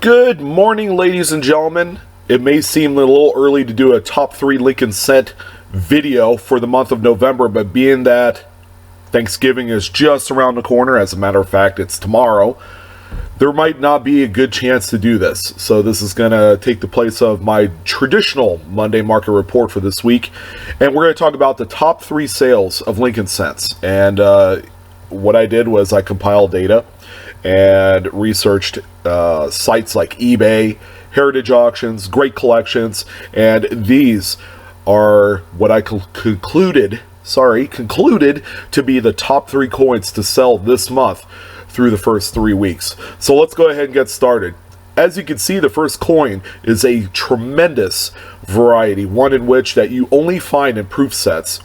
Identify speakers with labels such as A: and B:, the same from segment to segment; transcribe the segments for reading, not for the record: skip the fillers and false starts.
A: Good morning, ladies and gentlemen. It may seem a little early to do a top 3 Lincoln Cent video for the month of November, but being that Thanksgiving is just around the corner, as a matter of fact, it's tomorrow, there might not be a good chance to do this. So this is going to take the place of my traditional Monday market report for this week. And we're going to talk about the top 3 sales of Lincoln Cents. And what I did was I compiled data and researched sites like eBay, Heritage Auctions, Great Collections, and these are what I concluded to be the top 3 coins to sell this month through the first 3 weeks. So let's go ahead and get started. As you can see, the first coin is a tremendous variety, one in which that you only find in proof sets,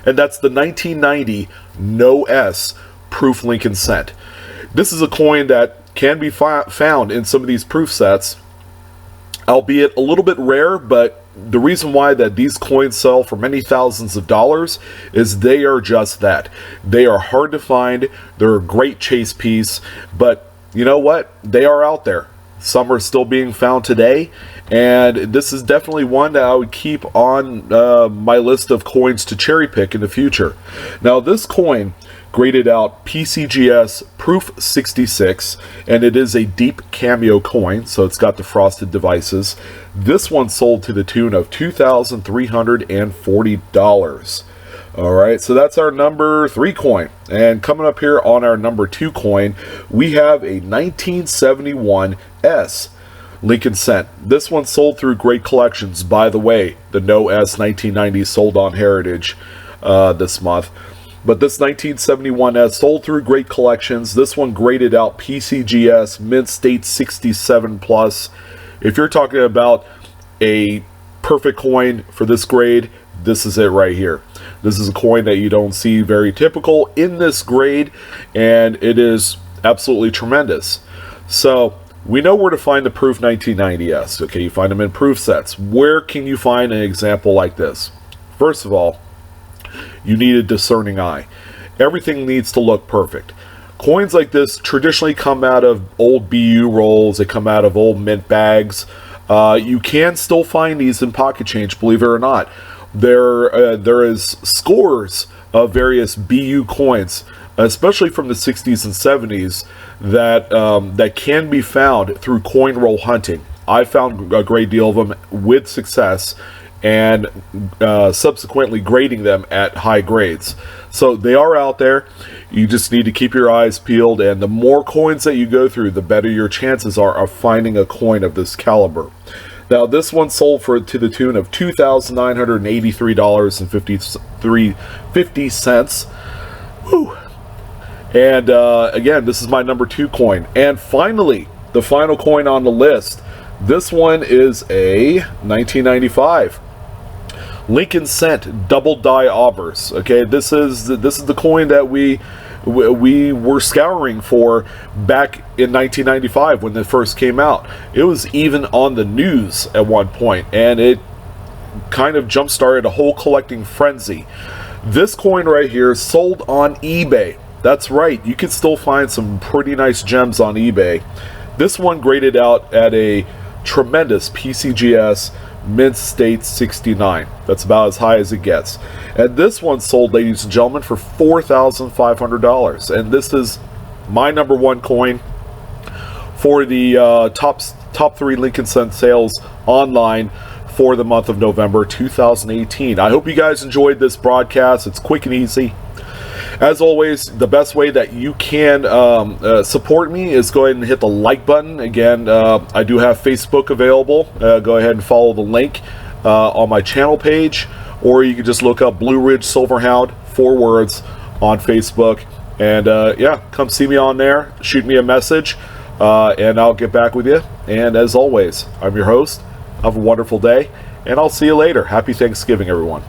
A: and that's the 1990 No S Proof Lincoln Cent. This is a coin that can be found in some of these proof sets, albeit a little bit rare, but the reason why that these coins sell for many thousands of dollars is they are just that. They are hard to find, they're a great chase piece, but you know what? They are out there. Some are still being found today, and this is definitely one that I would keep on my list of coins to cherry pick in the future. Now, this coin graded out PCGS Proof 66, and it is a deep cameo coin, so it's got the frosted devices. This one sold to the tune of $2,340. Alright, so that's our number 3 coin. And coming up here on our number 2 coin, we have a 1971 S Lincoln Cent. This one sold through Great Collections. By the way, the No S 1990 sold on Heritage this month. But this 1971S sold through Great Collections. This one graded out PCGS Mint State 67 plus. If you're talking about a perfect coin for this grade, this is it right here. This is a coin that you don't see very typical in this grade, and it is absolutely tremendous. So we know where to find the Proof 1990S. Okay, you find them in proof sets. Where can you find an example like this? First of all, you need a discerning eye. Everything needs to look perfect. Coins like this traditionally come out of old BU rolls. They come out of old mint bags. You can still find these in pocket change, believe it or not. There is scores of various BU coins, especially from the 60s and 70s, that can be found through coin roll hunting. I found a great deal of them with success, and subsequently grading them at high grades. So they are out there. You just need to keep your eyes peeled, and the more coins that you go through, the better your chances are of finding a coin of this caliber. Now, this one sold to the tune of $2,983.50. Whew. And again, this is my number 2 coin. And finally, the final coin on the list. This one is a 1995 Lincoln Cent double die aubers. Okay, this is the coin that we were scouring for back in 1995 when it first came out. It was even on the news at one point, and it kind of jump-started a whole collecting frenzy. This coin right here sold on eBay. That's right, you can still find some pretty nice gems on eBay. This one graded out at a tremendous PCGS Mint State 69. That's about as high as it gets. And this one sold, ladies and gentlemen, for $4,500. And this is my number 1 coin for the top 3 Lincoln Cent sales online for the month of November 2018. I hope you guys enjoyed this broadcast. It's quick and easy. As always, the best way that you can support me is go ahead and hit the like button. Again, I do have Facebook available. Go ahead and follow the link on my channel page, or you can just look up Blue Ridge Silverhound, 4 words, on Facebook. And yeah, come see me on there. Shoot me a message, and I'll get back with you. And as always, I'm your host. Have a wonderful day, and I'll see you later. Happy Thanksgiving, everyone.